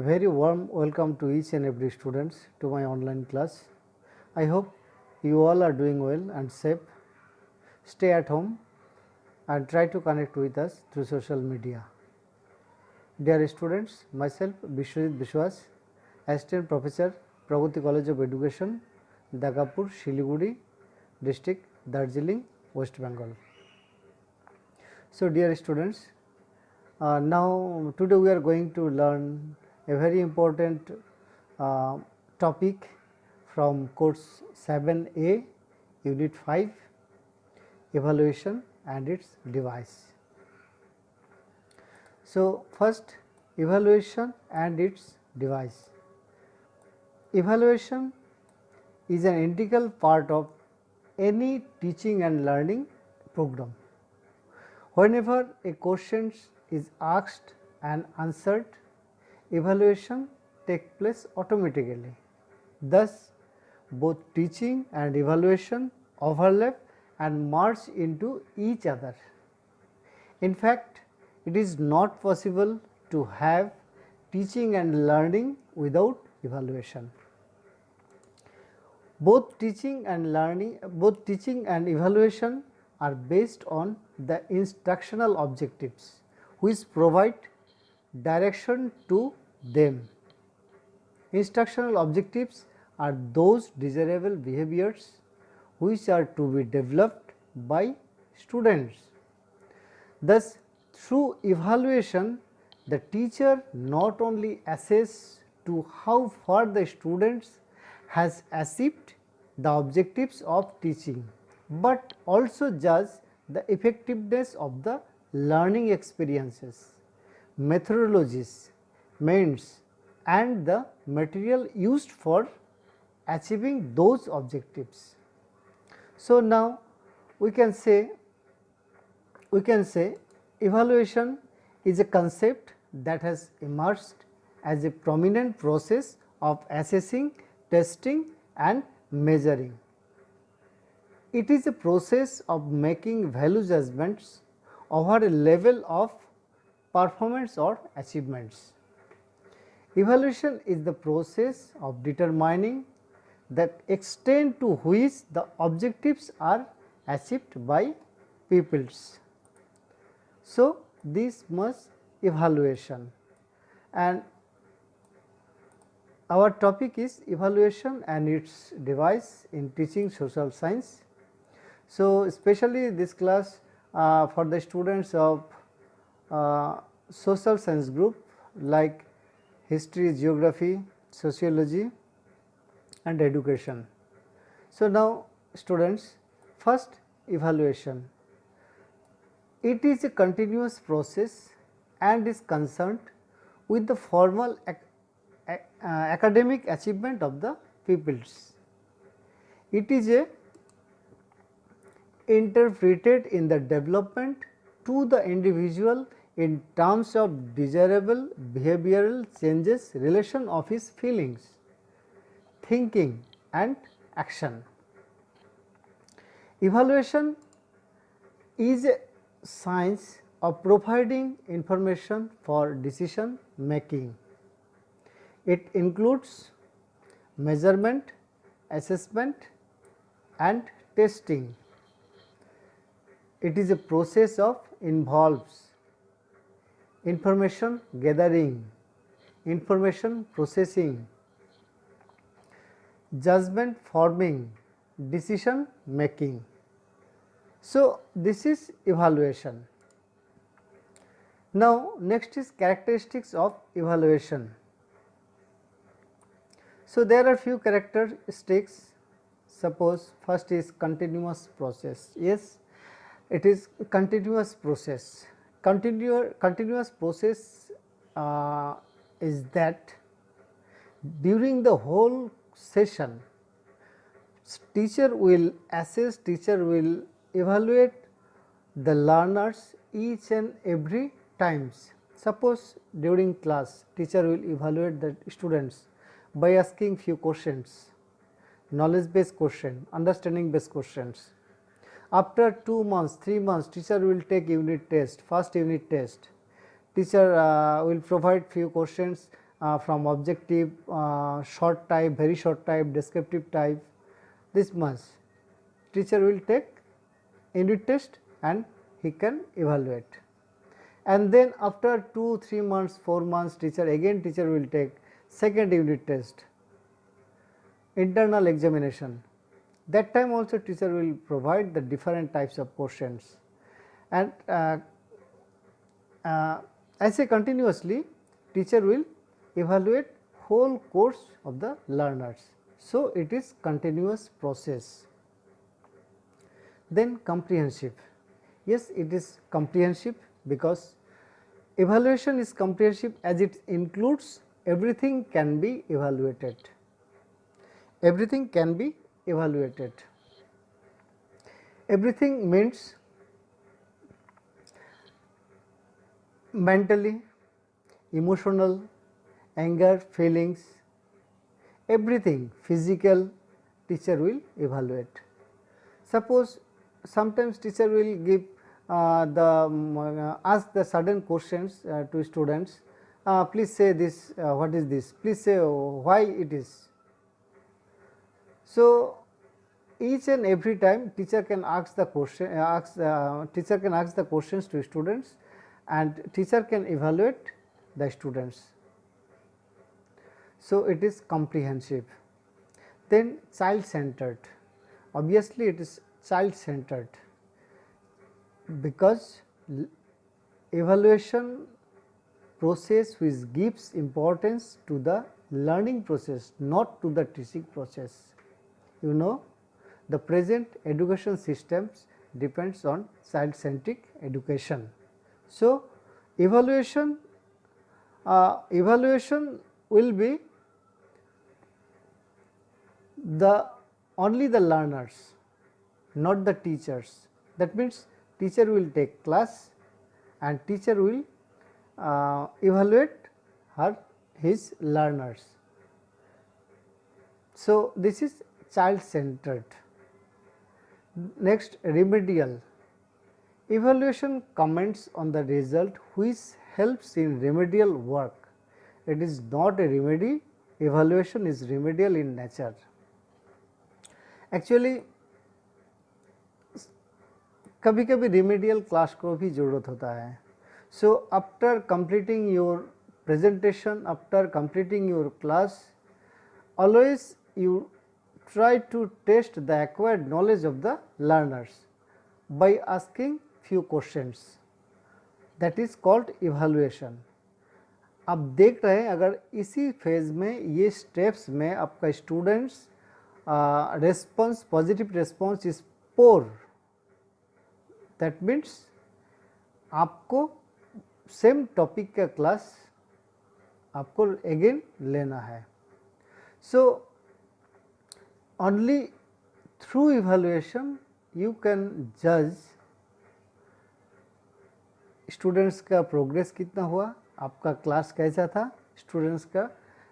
very warm welcome to each and every students to my online class. I hope you all are doing well and safe. Stay at home and try to connect with us through social media. Dear students, myself Bishwajit Bishwas, Assistant Professor, Pragati College of Education, Dagapur, Shiliguri District, Darjeeling, West Bengal. So dear students, now today we are going to learn a very important topic from course 7A, unit 5, evaluation and its device. So first, evaluation and its device. Evaluation is an integral part of any teaching and learning program. Whenever a question is asked and answered, evaluation takes place automatically. Thus, both teaching and evaluation overlap and merge into each other. In fact, it is not possible to have teaching and learning without evaluation. Both teaching and evaluation are based on the instructional objectives which provide direction to them. Instructional objectives are those desirable behaviors which are to be developed by students. Thus, through evaluation, the teacher not only assesses to how far the students has achieved the objectives of teaching, but also judge the effectiveness of the learning experiences, methodologies, means and the material used for achieving those objectives. So now we can say evaluation is a concept that has emerged as a prominent process of assessing, testing and measuring. It is a process of making value judgments over a level of performance or achievements. Evaluation is the process of determining the extent to which the objectives are achieved by pupils. So, this much evaluation, and our topic is evaluation and its device in teaching social science. So, especially this class for the students of social science group like history, geography, sociology and education. So, now students, first evaluation. It is a continuous process and is concerned with the formal academic achievement of the pupils. It is interpreted in the development to the individual in terms of desirable behavioral changes, relation of his feelings, thinking and action. Evaluation is a science of providing information for decision making. It includes measurement, assessment and testing. It is a process of involves information gathering, information processing, judgment forming, decision making. So, this is evaluation. Now, next is characteristics of evaluation. So, there are few characteristics. Suppose first is continuous process. Yes, it is continuous process. Continuous process is that during the whole session, teacher will assess, teacher will evaluate the learners each and every times. Suppose during class, teacher will evaluate the students by asking few questions, knowledge based question, understanding based questions. After 2 months, 3 months, teacher will take unit test, first unit test. Teacher will provide few questions from objective, short type, very short type, descriptive type, this much. Teacher will take unit test and he can evaluate. And then after 2-3 months, 4 months, teacher will take second unit test, internal examination. That time also teacher will provide the different types of questions, and I say continuously teacher will evaluate whole course of the learners. So, it is continuous process. Then comprehensive. Yes, it is comprehensive because evaluation is comprehensive as it includes everything can be evaluated. Everything can be evaluated. Everything means mentally, emotional, anger, feelings, everything physical teacher will evaluate. Suppose sometimes teacher will give ask the certain questions to students, please say this, what is this, please say why it is. So, each and every time teacher can ask the question, teacher can ask the questions to students and teacher can evaluate the students. So, it is comprehensive. Then child centered, obviously it is child centered because evaluation process which gives importance to the learning process, not to the teaching process. You know, the present education systems depends on child centric education. So, evaluation will be only the learners, not the teachers. That means teacher will take class and teacher will evaluate his learners. So, this is child centered. Next, remedial. Evaluation comments on the result which helps in remedial work. It is not a remedy, evaluation is remedial in nature. Actually कभी कभी remedial class को भी ज़रूरत होता है. So, after completing your presentation, after completing your class, always you try to test the acquired knowledge of the learners by asking few questions. That is called evaluation. आप देख रहे हैं अगर इसी फेज में ये स्टेप्स में आपका students response positive response is poor, that means आपको सेम टॉपिक का क्लास आपको अगेन लेना है. So only through evaluation you can जज स्टूडेंट्स का प्रोग्रेस कितना हुआ, आपका क्लास कैसा था, स्टूडेंट्स का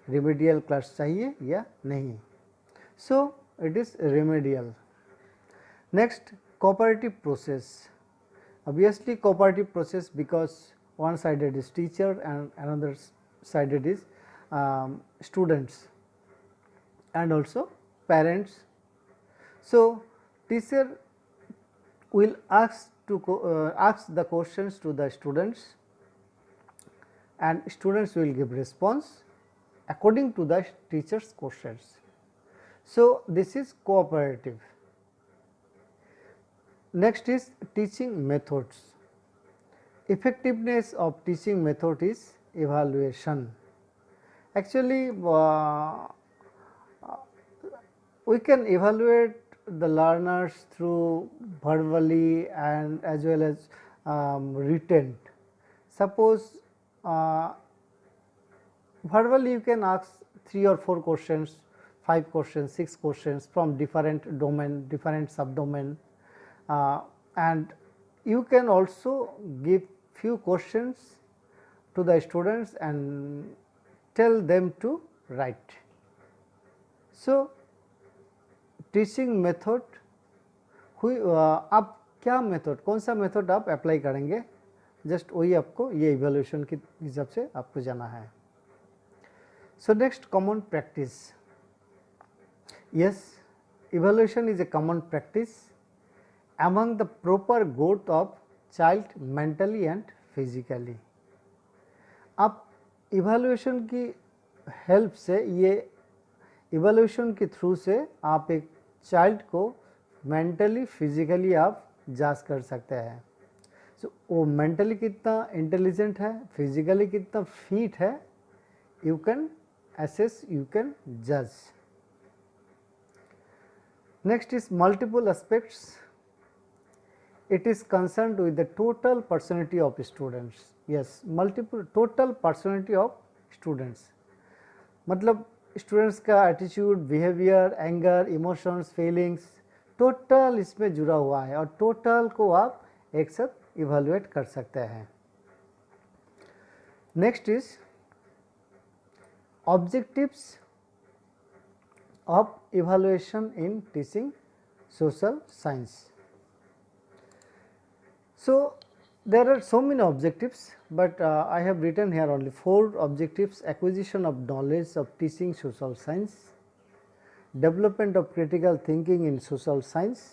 रिमेडियल क्लास चाहिए या नहीं. So it is remedial. Next, cooperative process. Obviously cooperative process because one sided is teacher and another sided is students and also parents. So, teacher will ask the questions to the students and students will give response according to the teacher's questions. So, this is cooperative. Next is teaching methods. Effectiveness of teaching method is evaluation. Actually, we can evaluate the learners through verbally and as well as written. Suppose verbally you can ask 3 or 4 questions, 5 questions, 6 questions from different domain, different subdomain. And you can also give few questions to the students and tell them to write. So, teaching method आप क्या method, कौन सा method आप apply करेंगे, just वही आपको ये evaluation के हिसाब से आपको जाना है. So next, common practice. Yes, evaluation is a common practice among the proper growth of child mentally and physically. आप इवैल्यूएशन की हेल्प से, ये इवैल्यूएशन के थ्रू से आप एक चाइल्ड को मेंटली फिजिकली आप जांच कर सकते हैं. सो वो मेंटली कितना इंटेलिजेंट है, फिजिकली कितना फिट है, you can assess, you can judge. Next is multiple aspects. It is concerned with the total personality of students. Yes, multiple total personality of students. मतलब स्टूडेंट्स का attitude, behaviour, anger, emotions, feelings total इसमें जुड़ा हुआ है और total को आप एक साथ इवैल्यूएट कर सकते हैं. Next is objectives of evaluation in teaching social science. So there are so many objectives, but I have written here only 4 objectives: acquisition of knowledge of teaching social science, development of critical thinking in social science,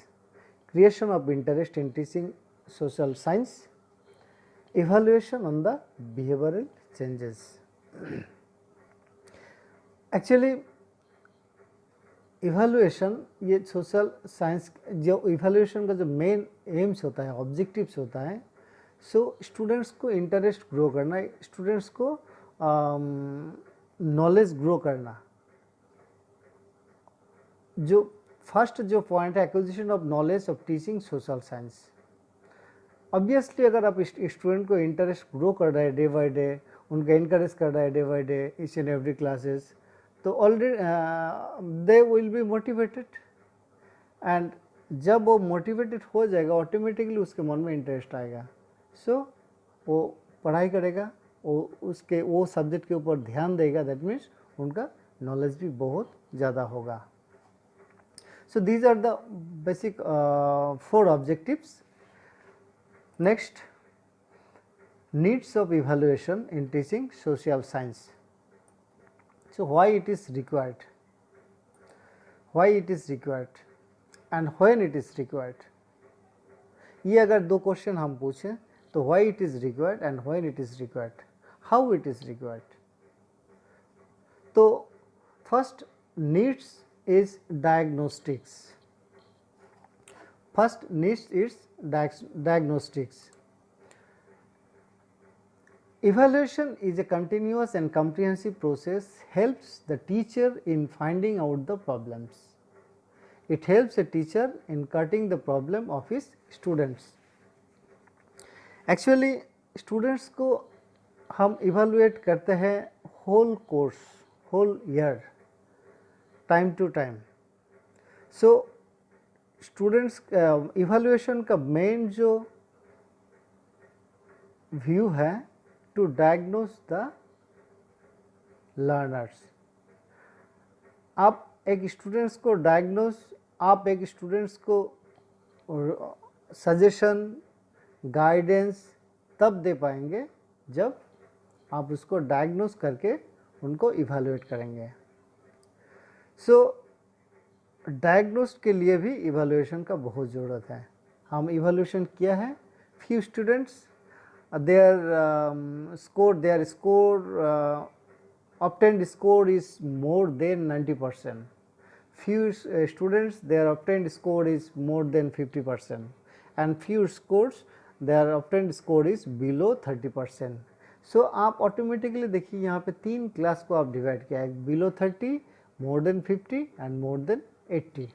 creation of interest in teaching social science, evaluation on the behavioral changes. Actually evaluation, ये social science जो evaluation का जो main aims होता है, objectives होता है, so students को interest grow करना, स्टूडेंट्स को नॉलेज ग्रो करना. जो फर्स्ट जो पॉइंट है, acquisition of knowledge of teaching social science. Obviously अगर आप स्टूडेंट को इंटरेस्ट ग्रो कर रहे हैं डे बाई डे, उनका इनकरेज कर रहा है day by day, each and every classes, तो already they will be motivated, and जब वो मोटिवेटेड हो जाएगा ऑटोमेटिकली उसके मन में इंटरेस्ट आएगा. सो वो पढ़ाई करेगा, वो सब्जेक्ट के ऊपर ध्यान देगा, दैट मीन्स उनका नॉलेज भी बहुत ज़्यादा होगा. So these are the basic 4 objectives. Next, needs of evaluation in teaching social science. So why it is required, and when it is required. ये अगर 2 क्वेश्चन हम पूछें तो why it is required and when it is required, how it is required. तो first needs is diagnostics. First needs is diagnostics. Evaluation is a continuous and comprehensive process, helps the teacher in finding out the problems. It helps a teacher in cutting the problem of his students. Actually students को हम evaluate करते हैं whole course, whole year, time to time. So students evaluation का main जो view है to diagnose the learners. आप एक students को आप एक स्टूडेंट्स को सजेशन, गाइडेंस तब दे पाएंगे जब आप उसको डायग्नोस करके उनको इवैल्यूएट करेंगे. सो डायग्नोस के लिए भी इवैल्यूएशन का बहुत ज़रूरत है. हम इवैल्यूएशन किया है, few students their obtained score is more than 90%. Few students their obtained score is more than 50%, and few scores their obtained score is below 30%. So आप ऑटोमेटिकली देखिए यहाँ पे 3 क्लास को आप डिवाइड किया है, below 30, more than 50 and more than 80.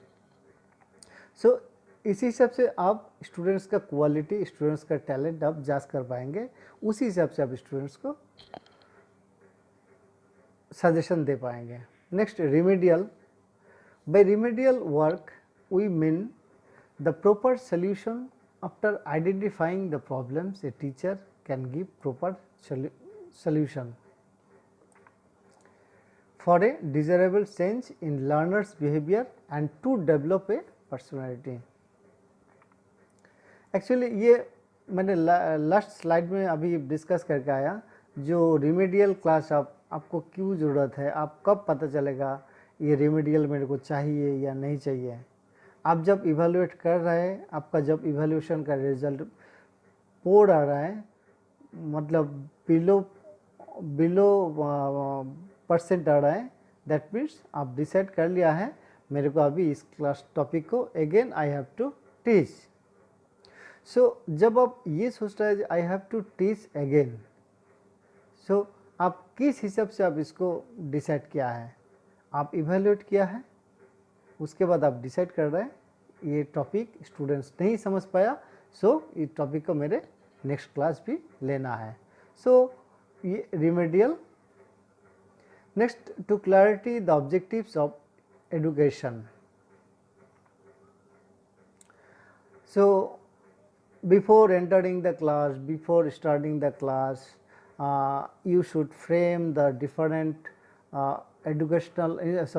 So इसी हिसाब से आप स्टूडेंट्स का क्वालिटी, स्टूडेंट्स का टैलेंट आप जांच कर पाएंगे, उसी हिसाब से आप स्टूडेंट्स को सजेशन दे पाएंगे. Next, remedial. By remedial work we mean the proper solution after identifying the problems. A teacher can give proper solution for a desirable change in learners behaviour and to develop a personality. Actually ये मैंने last slide में अभी discuss करके आया, जो remedial class आप आपको क्यों ज़रूरत है, आप कब पता चलेगा ये रेमेडियल मेरे को चाहिए या नहीं चाहिए। आप जब इवैल्यूएट कर रहे हैं, आपका जब इवैल्यूएशन का रिजल्ट पोर आ रहा है, मतलब बिलो परसेंट आ रहा है, दैट मीन्स आप डिसाइड कर लिया है मेरे को अभी इस क्लास टॉपिक को again I have to teach. So जब आप ये सोच रहे हैं I have to teach again, so आप किस हिसाब से आप इसको डिसाइड किया है, आप इवैल्यूएट किया है, उसके बाद आप डिसाइड कर रहे हैं ये टॉपिक स्टूडेंट्स नहीं समझ पाया, सो इस टॉपिक को मेरे नेक्स्ट क्लास भी लेना है। सो ये remedial. Next, to clarity the objectives of education. So before entering the class, before starting the class, you should frame the different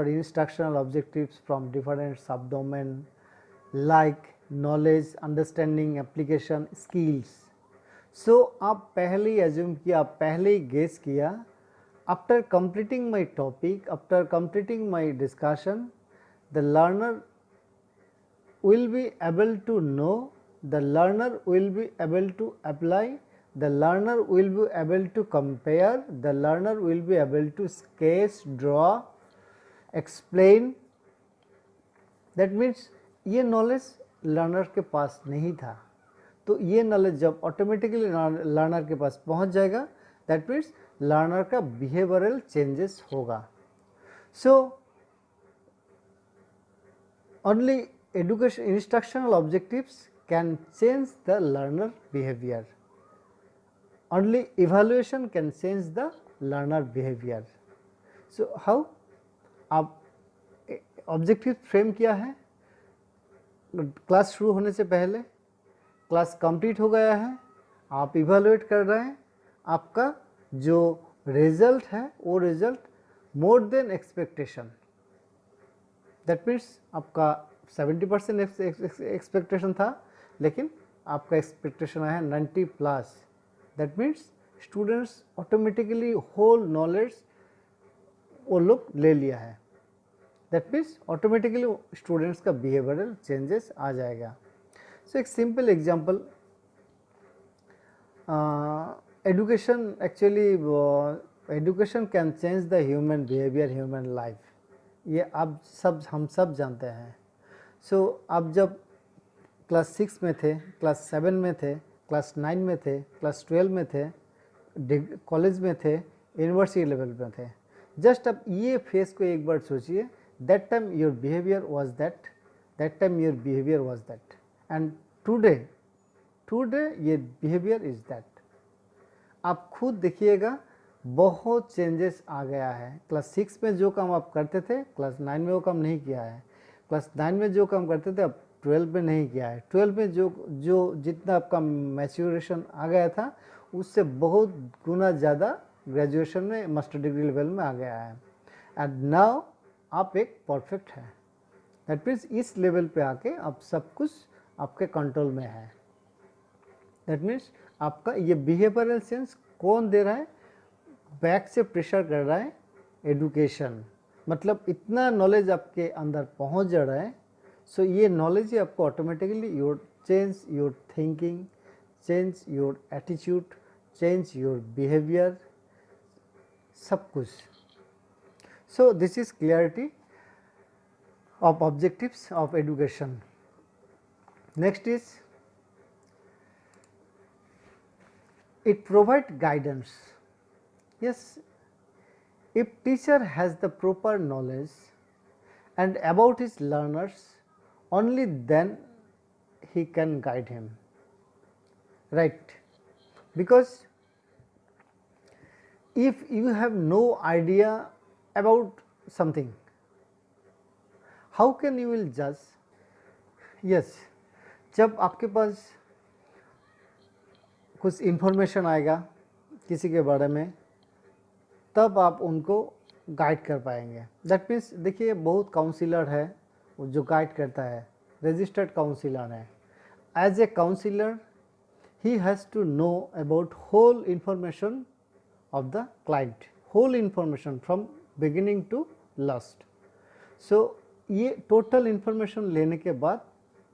instructional objectives from different subdomain like knowledge, understanding, application, skills. So आप पहले ही assume किया, पहले ही guess किया, after completing my topic, after completing my discussion, the learner will be able to know, the learner will be able to apply, the learner will be able to compare, the learner will be able to sketch, draw, explain. That means ये knowledge learner के पास नहीं था, तो ये knowledge जब automatically learner के पास पहुंच जाएगा, that means लर्नर का बिहेवियरल चेंजेस होगा। So only education instructional objectives can change the learner behaviour, only evaluation can change the learner behaviour. So how, आप ऑब्जेक्टिव फ्रेम किया है क्लास शुरू होने से पहले, क्लास कंप्लीट हो गया है, आप इवैल्यूएट कर रहे हैं, आपका जो रिजल्ट है वो result more than expectation, that means आपका 70% एक्सपेक्टेशन था, लेकिन आपका एक्सपेक्टेशन आया 90+, that means students automatically whole knowledge वो लोग ले लिया है, दैट मीन्स ऑटोमेटिकली स्टूडेंट्स का बिहेवियरल चेंजेस आ जाएगा। सो एक simple example, education actually education can change the human behavior, human life, ये आप सब हम सब जानते हैं। सो आप जब क्लास 6 में थे, क्लास 7 में थे, क्लास 9 में थे, क्लास 12 में थे, कॉलेज में थे, यूनिवर्सिटी लेवल में थे, जस्ट अब ये फेस को एक बार सोचिए, that time your behaviour was that, that time your behaviour was that, and today ये बिहेवियर इज दैट। आप खुद देखिएगा बहुत चेंजेस आ गया है। क्लास 6 में जो काम आप करते थे क्लास 9 में वो काम नहीं किया है, क्लास 9 में जो काम करते थे अब 12 में नहीं किया है, 12 में जो जितना आपका मैच्योरेशन आ गया था उससे बहुत गुना ज़्यादा ग्रेजुएशन में मास्टर डिग्री लेवल में आ गया है, एंड नाउ आप एक परफेक्ट है, दैट मीन्स इस लेवल पे आके अब सब कुछ आपके कंट्रोल में है। दैट मीन्स आपका ये बिहेवियरल सेंस कौन दे रहा है, बैक से प्रेशर कर रहा है एडुकेशन, मतलब इतना नॉलेज आपके अंदर पहुंच जा रहा है। सो ये नॉलेज ही आपको automatically change your thinking, change your attitude, change your behaviour, सब कुछ। So this is clarity of objectives of education. Next is it provide guidance. Yes, if teacher has the proper knowledge and about his learners, only then he can guide him, right? Because if you have no idea about something, how can you will judge? Yes, जब आपके पास कुछ information आएगा किसी के बारे में, तब आप उनको गाइड कर पाएंगे। दैट मीन्स देखिए बहुत काउंसिलर है जो गाइड करता है, रजिस्टर्ड काउंसिलर है। As a counsellor he has to know about whole information of the client, whole information from beginning to last. So ये टोटल इन्फॉर्मेशन लेने के बाद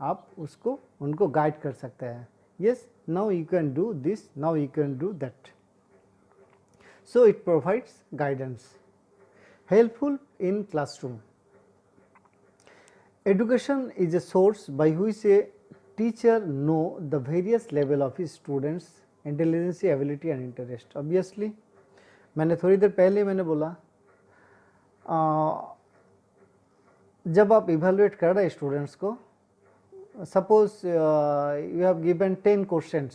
आप उसको उनको गाइड कर सकते हैं. Yes, now you can do this, now you can do that. So it provides guidance. Helpful in classroom. Education is a source by which a teacher know the various level of his students intelligence, ability and interest. Obviously मैंने थोड़ी देर पहले मैंने बोला जब आप evaluate कर रहे students को, suppose you have given 10 questions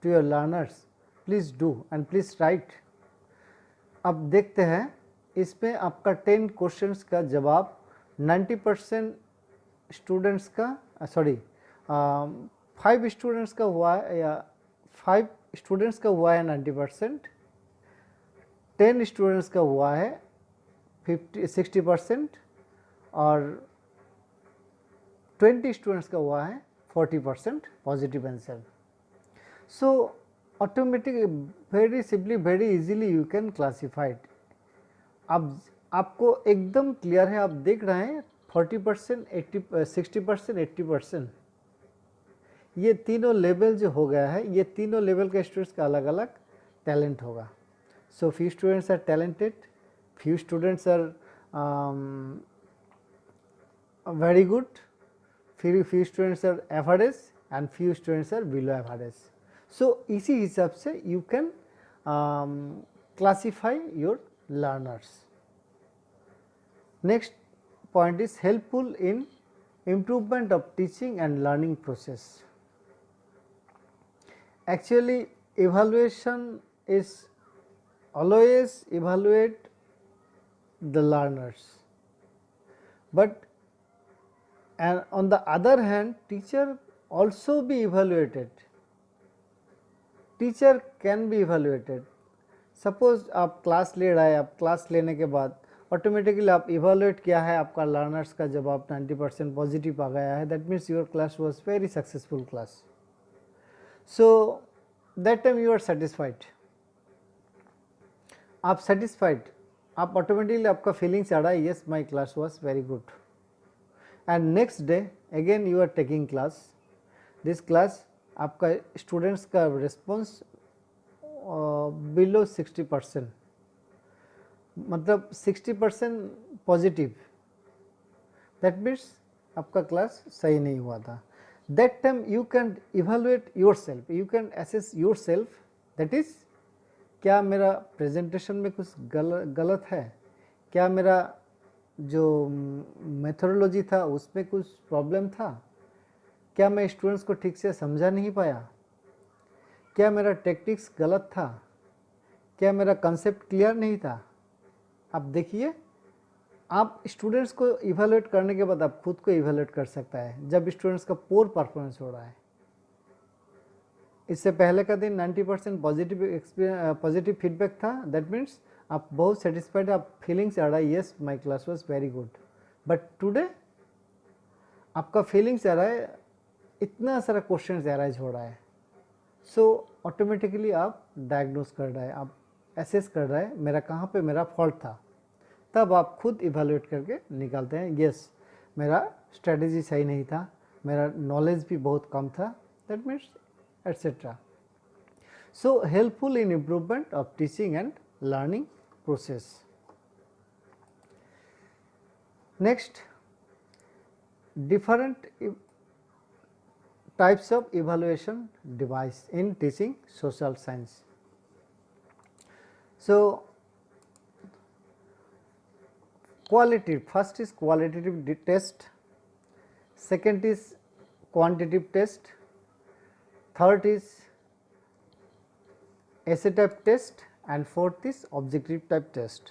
to your learners, please do and please write. अब देखते हैं इसमें आपका 10 क्वेश्चंस का जवाब 90% स्टूडेंट्स का 5 स्टूडेंट्स का हुआ है या 5 स्टूडेंट्स का हुआ है 90%, 10 स्टूडेंट्स का हुआ है 60% और 20 स्टूडेंट्स का हुआ है 40% positive answer. So automatic very simply very easily you can classified. अब आपको एकदम क्लियर है, आप देख रहे हैं 40%, 60%, 80%, ये तीनों लेवल जो हो गया है, ये तीनों लेवल के स्टूडेंट्स का अलग अलग टैलेंट होगा. So few students are talented, few students are very good, few students are average and few students are below average. So इसी हिसाब से you can classify your learners. Next point is helpful in improvement of teaching and learning process. Actually evaluation is always evaluate the learners, but and on the other hand teacher also be evaluated. Teacher can be evaluated. Suppose आप class ले रहे हैं, आप class लेने के बाद automatically आप evaluate किया है, आपका लर्नर्स का जवाब 90% पॉजिटिव आ गया है, that means your class was very successful class. So that time you are satisfied. आप सेटिस्फाइड, आप ऑटोमेटिकली आपका फीलिंग्स आ रहा है yes my class was very good. And next day again you are taking class. This class आपका students का response below 60%, मतलब 60% positive, that means आपका क्लास सही नहीं हुआ था. That time you can evaluate your self, you can assess your self, that is क्या मेरा प्रेजेंटेशन में कुछ गलत है, क्या मेरा जो मेथोडोलॉजी था उसमें कुछ प्रॉब्लम था, क्या मैं स्टूडेंट्स को ठीक से समझा नहीं पाया, क्या मेरा टेक्निक्स गलत था, क्या मेरा कंसेप्ट क्लियर नहीं था. आप देखिए, आप स्टूडेंट्स को इवेलुएट करने के बाद आप खुद को इवेलुएट कर सकता है जब स्टूडेंट्स का पोर परफॉर्मेंस हो रहा है. इससे पहले का दिन 90% पॉजिटिव फीडबैक था, दैट मीन्स आप बहुत सेटिस्फाइड, आप फीलिंग्स आ रहा है yes my class was very good. But today आपका फीलिंग्स आ रहा है इतना सारा क्वेश्चन अराइज हो रहा है. सो ऑटोमेटिकली आप डायग्नोस कर रहे हैं, आप एसेस कर रहे हैं मेरा कहाँ पे मेरा फॉल्ट था. तब आप खुद इवेलुएट करके निकालते हैं यस मेरा स्ट्रेटजी सही नहीं था, मेरा नॉलेज भी बहुत कम था, that means etcetera. So helpful in improvement of teaching and learning process. Next, different types of evaluation device in teaching social science. So qualitative, first is qualitative test, second is quantitative test, third is essay type test and fourth is objective type test.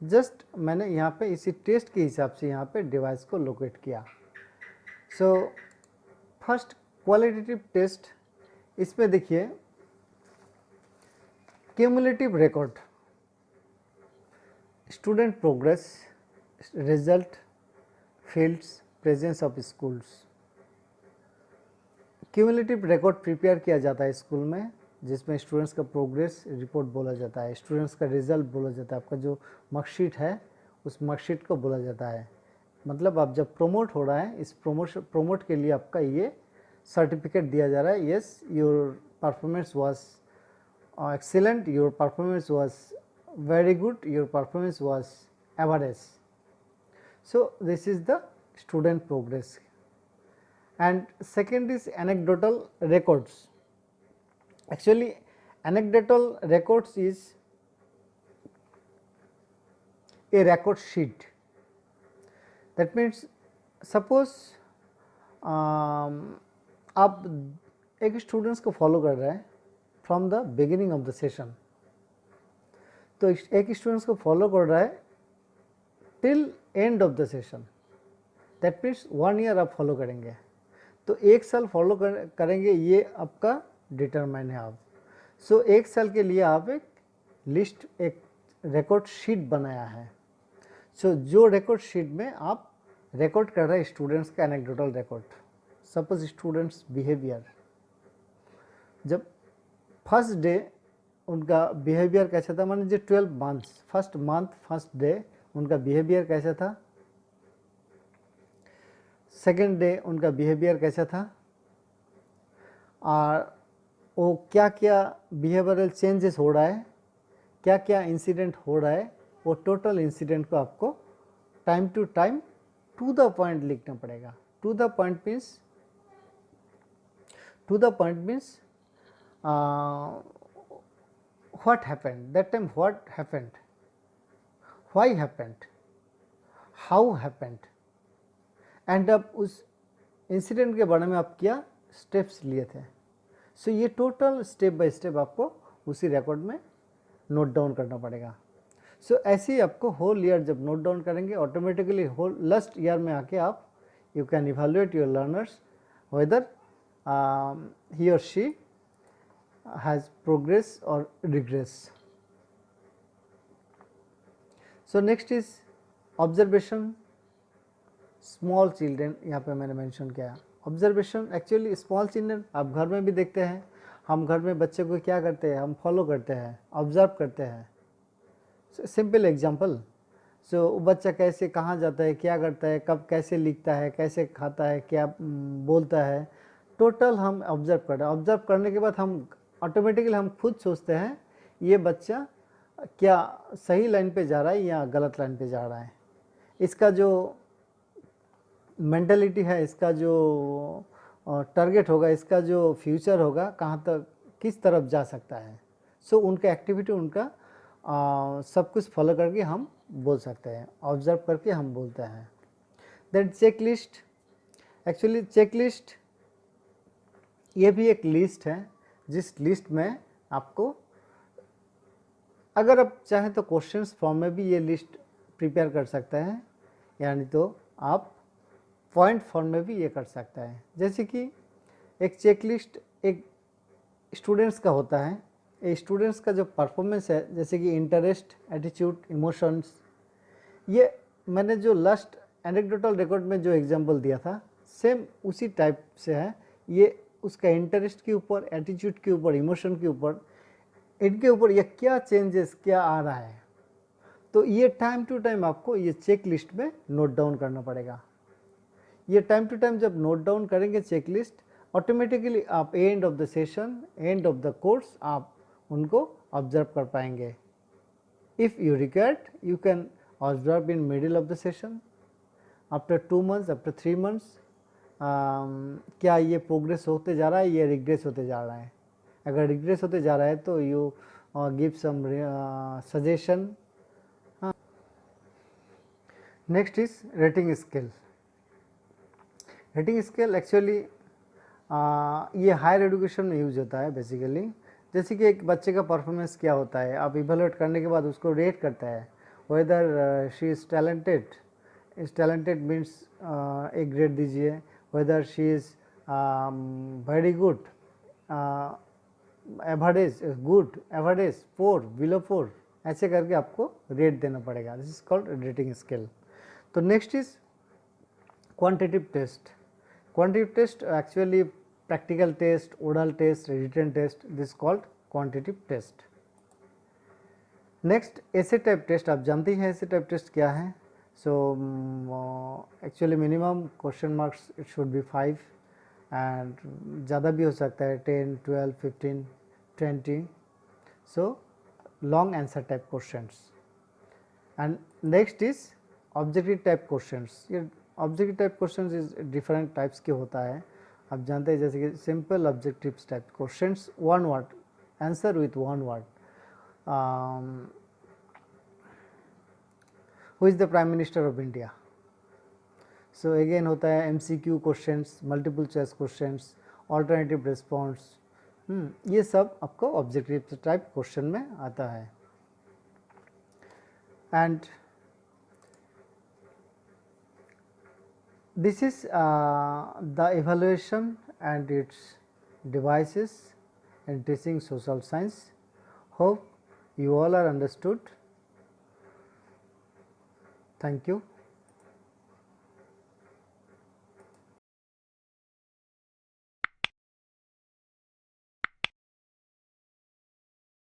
Just मैंने यहाँ पे इसी test के हिसाब से यहाँ पे device को लोकेट किया. सो फर्स्ट क्वालिटेटिव टेस्ट, इसमें देखिए cumulative record, student progress, result, fields, presence of schools. Cumulative record prepare किया जाता है स्कूल में जिसमें स्टूडेंट्स का प्रोग्रेस रिपोर्ट बोला जाता है, स्टूडेंट्स का रिजल्ट बोला जाता है, आपका जो मार्कशीट है उस मार्कशीट को बोला जाता है। मतलब आप जब प्रमोट हो रहा है, इस प्रमोट के लिए आपका ये सर्टिफिकेट दिया जा रहा है, yes your performance was excellent, your performance was very good, your performance was average. So this is the student progress. And second is anecdotal records. Actually anecdotal records is a record sheet. That means suppose आप एक students को follow कर रहे हैं from the beginning of the session, तो एक students को follow कर रहा है till end of the session, that means 1 year आप फॉलो करेंगे, तो 1 साल फॉलो करेंगे, ये आपका डिटरमाइन है आप। सो 1 साल के लिए आप एक लिस्ट, एक रिकॉर्ड शीट बनाया है। सो जो रिकॉर्ड शीट में आप रिकॉर्ड कर रहे हैं स्टूडेंट्स का anecdotal record. Suppose students behaviour, जब फर्स्ट डे उनका बिहेवियर कैसा था, मान लीजिए 12 months, first month first day उनका बिहेवियर कैसा था, सेकेंड डे उनका बिहेवियर कैसा था, और वो क्या क्या बिहेवियरल चेंजेस हो रहा है, क्या क्या इंसिडेंट हो रहा है, वो टोटल इंसिडेंट को आपको time to time to the point लिखना पड़ेगा। To the point means what happened, that time what happened, why happened, how happened, and अब उस इंसिडेंट के बारे में आप क्या स्टेप्स लिए थे। सो ये टोटल स्टेप बाय स्टेप आपको उसी रिकॉर्ड में नोट डाउन करना पड़ेगा। सो ऐसे ही आपको होल ईयर जब नोट डाउन करेंगे, ऑटोमेटिकली होल लास्ट ईयर में आके आप you can evaluate your learners weather ही और she has progress or regress. So next is observation, small children, यहाँ पे मैंने मेंशन किया ऑब्जर्वेशन। एक्चुअली स्मॉल चिल्ड्रन आप घर में भी देखते हैं, हम घर में बच्चे को क्या करते हैं, हम फॉलो करते हैं, ऑब्जर्व करते हैं। सिंपल एग्जांपल, सो बच्चा कैसे कहाँ जाता है, क्या करता है, कब कैसे लिखता है, कैसे खाता है, क्या बोलता है, टोटल हम ऑब्जर्व कर रहे हैं। ऑब्जर्व करने के बाद हम ऑटोमेटिकली हम खुद सोचते हैं ये बच्चा क्या सही लाइन पे जा रहा है या गलत लाइन पे जा रहा है, इसका जो मेंटालिटी है, इसका जो टारगेट होगा, इसका जो फ्यूचर होगा, कहाँ तक किस तरफ जा सकता है। सो उनका एक्टिविटी, उनका सब कुछ फॉलो करके हम बोल सकते हैं, ऑब्जर्व करके हम बोलते हैं। That check list, actually check list ये भी एक लिस्ट है, जिस लिस्ट में आपको अगर आप चाहें तो क्वेश्चंस फॉर्म में भी ये लिस्ट प्रिपेयर कर सकते हैं, यानी तो आप पॉइंट फॉर्म में भी ये कर सकते हैं। जैसे कि एक चेक लिस्ट एक स्टूडेंट्स का होता है, स्टूडेंट्स का जो परफॉर्मेंस है, जैसे कि इंटरेस्ट, एटीट्यूड, इमोशंस, ये मैंने जो लास्ट एनेक्डोटल रिकॉर्ड में जो एग्जांपल दिया था सेम उसी टाइप से है। ये उसका इंटरेस्ट के ऊपर, एटीट्यूड के ऊपर, इमोशन के ऊपर, इनके ऊपर ये क्या चेंजेस क्या आ रहा है, तो ये टाइम टू टाइम आपको ये चेक लिस्ट में नोट डाउन करना पड़ेगा। ये टाइम टू टाइम जब नोट डाउन करेंगे चेक लिस्ट, ऑटोमेटिकली आप end of the session, end of the course आप उनको ऑब्जर्व कर पाएंगे। If you required you can observe in middle of the session, after 2 months, after 3 months, क्या ये progress होते जा रहा है, ये रिग्रेस होते जा रहा है। अगर रिग्रेस होते जा रहा है तो you give some suggestion. Next is rating scale. Rating scale actually ये हायर एजुकेशन में यूज होता है बेसिकली। जैसे कि एक बच्चे का परफॉर्मेंस क्या होता है, आप इवेलुएट करने के बाद उसको रेट करता है, whether she is talented, means एक ग्रेड दीजिए, whether she is very good, average, good, average, 4, below 4, ऐसे करके आपको रेट देना पड़ेगा। This is called rating scale. तो next is quantitative test. Quantitative test actually practical test, oral test, written test, this called quantitative test. Next ऐसे type test, आप जानते हैं ऐसे टाइप टेस्ट क्या है। So actually minimum question marks it should be 5 and ज़्यादा भी हो सकता है 10, 12, 15, 20. So long answer type questions. And next is objective type questions. ये objective type questions is different types के होता है, आप जानते हैं, जैसे कि simple objective type questions, one word answer with one word. Who is the prime minister of India. So again होता है MCQ questions, multiple choice questions, alternative response, ये सब आपको ऑब्जेक्टिव टाइप क्वेश्चन में आता है। And this is the evaluation and its devices in teaching social science. Hope you all are understood. Thank you.